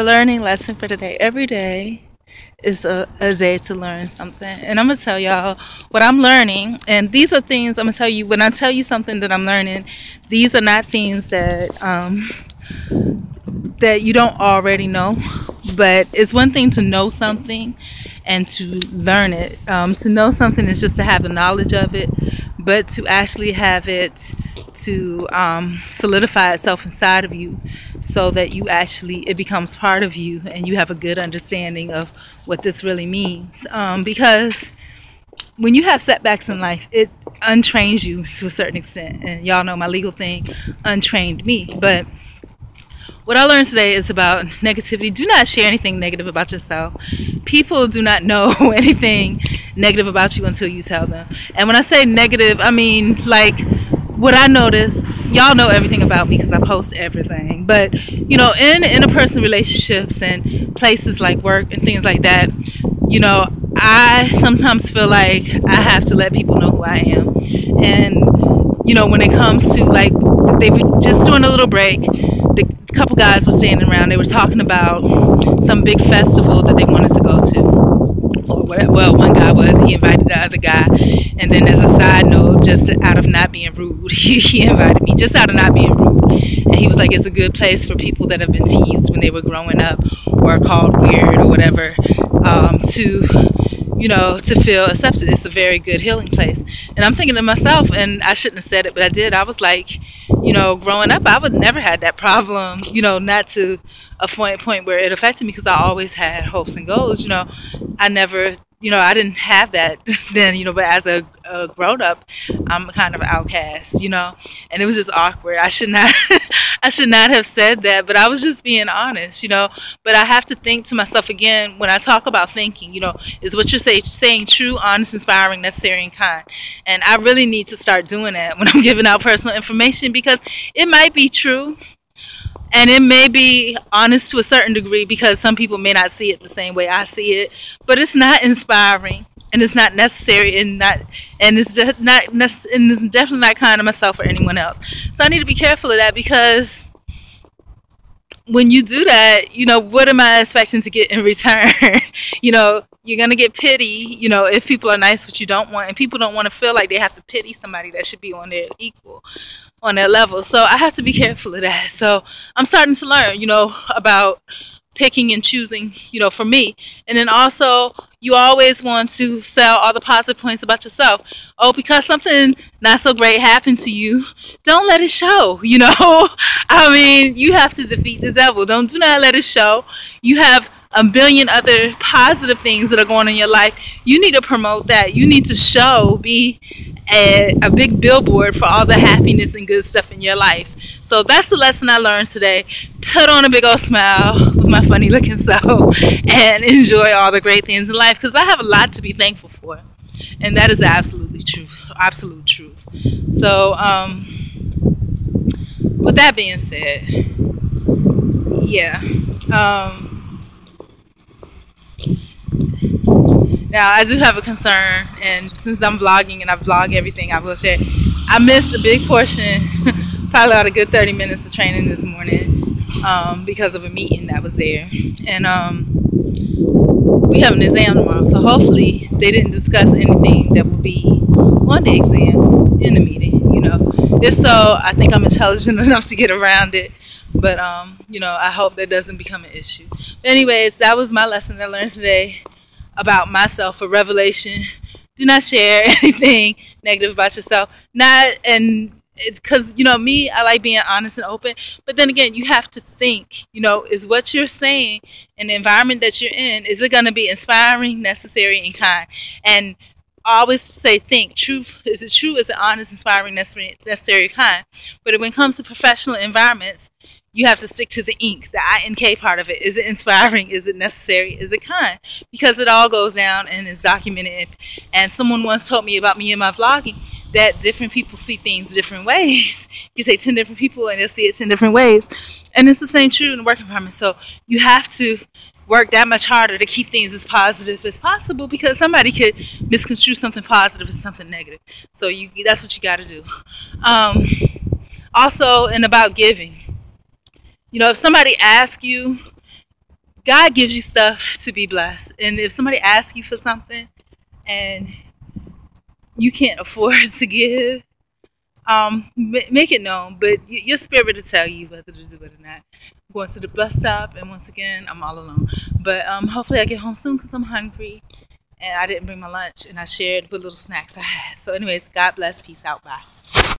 learning lesson for today. Every day is a day to learn something. And I'm going to tell y'all what I'm learning. And these are things I'm going to tell you. When I tell you something that I'm learning, these are not things that you don't already know. But it's one thing to know something and to learn it. To know something is just to have the knowledge of it. But to actually have it to solidify itself inside of you so that it becomes part of you and you have a good understanding of what this really means. Because when you have setbacks in life, it untrains you to a certain extent. And y'all know my legal thing untrained me. But what I learned today is about negativity. Do not share anything negative about yourself. People do not know anything negative about you until you tell them. And when I say negative, I mean like what I notice. Y'all know everything about me because I post everything. But, you know, in interpersonal relationships and places like work and things like that, you know, I sometimes feel like I have to let people know who I am. And, you know, when it comes to like, they were just doing a little break, the couple guys were standing around, they were talking about some big festival that they wanted to go to. Well, one guy he invited the other guy, and then as a side note, just out of not being rude, he invited me just out of not being rude, and he was like, it's a good place for people that have been teased when they were growing up or called weird or whatever, to feel accepted. It's a very good healing place. And I'm thinking to myself, and I shouldn't have said it, but I did. I was like, you know, growing up, I would never had that problem, you know, not to a point where it affected me because I always had hopes and goals, you know. I never, you know, I didn't have that then, you know, but as a grown up, I'm kind of outcast, you know, and it was just awkward. I should not, I should not have said that, but I was just being honest, you know. But I have to think to myself again, when I talk about thinking, you know, is what you're saying true, honest, inspiring, necessary, and kind. And I really need to start doing that when I'm giving out personal information because it might be true. And it may be honest to a certain degree because some people may not see it the same way I see it, but it's not inspiring and it's not necessary and it's definitely not kind to myself or anyone else. So I need to be careful of that because when you do that, you know, what am I expecting to get in return? You know, you're going to get pity, you know, if people are nice, which you don't want. And people don't want to feel like they have to pity somebody that should be on their equal, on their level. So I have to be careful of that. So I'm starting to learn, you know, about picking and choosing, you know, for me. And then also, you always want to sell all the positive points about yourself. Oh, because something not so great happened to you, don't let it show, you know. I mean, you have to defeat the devil. Do not let it show. You have a billion other positive things that are going on in your life. You need to promote that. You need to be a big billboard for all the happiness and good stuff in your life. So that's the lesson I learned today. Put on a big old smile with my funny looking self and enjoy all the great things in life because I have a lot to be thankful for. And that is absolutely true. Absolute truth. So with that being said, yeah. Now, I do have a concern, and since I'm vlogging and I vlog everything I will share, I missed a big portion, probably about a good 30 minutes of training this morning because of a meeting that was there. And we have an exam tomorrow, so hopefully they didn't discuss anything that will be on the exam in the meeting, you know. If so, I think I'm intelligent enough to get around it. But, you know, I hope that doesn't become an issue. But anyways, that was my lesson I learned today about myself, a revelation. Do not share anything negative about yourself. Because, you know, me, I like being honest and open. But then again, you have to think, you know, is what you're saying in the environment that you're in, is it going to be inspiring, necessary, and kind? And I always say think. Truth, is it true? Is it honest, inspiring, necessary, kind? But when it comes to professional environments, you have to stick to the ink, the INK part of it. Is it inspiring? Is it necessary? Is it kind? Because it all goes down and is documented. And someone once told me about me and my vlogging that different people see things different ways. You say 10 different people and they'll see it 10 different ways. And it's the same true in the work environment. So you have to work that much harder to keep things as positive as possible because somebody could misconstrue something positive as something negative. So that's what you got to do. Also, and about giving. You know, if somebody asks you God gives you stuff to be blessed. And if somebody asks you for something and you can't afford to give, make it known. But your spirit will tell you whether to do it or not. I'm going to the bus stop, and once again, I'm all alone. But hopefully I get home soon because I'm hungry. And I didn't bring my lunch, and I shared what little snacks I had. So anyways, God bless. Peace out. Bye.